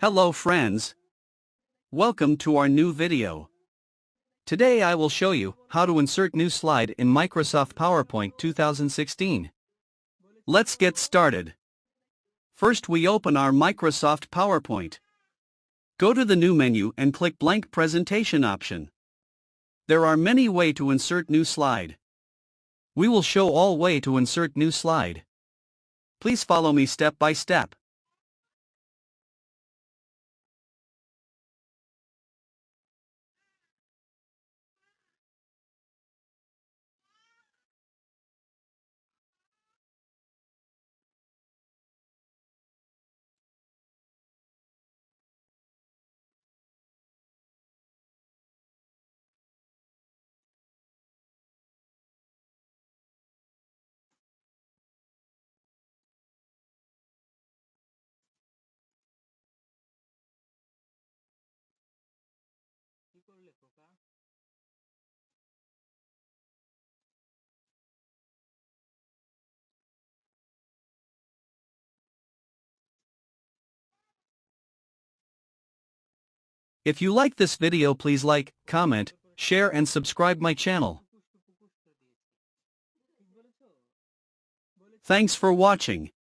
Hello friends. Welcome to our new video. Today I will show you how to insert new slide in Microsoft PowerPoint 2016. Let's get started. First we open our Microsoft PowerPoint. Go to the new menu and click blank presentation option. There are many ways to insert new slide. We will show all way to insert new slide. Please follow me step by step. If you like this video, please like, comment, share and subscribe my channel. Thanks for watching.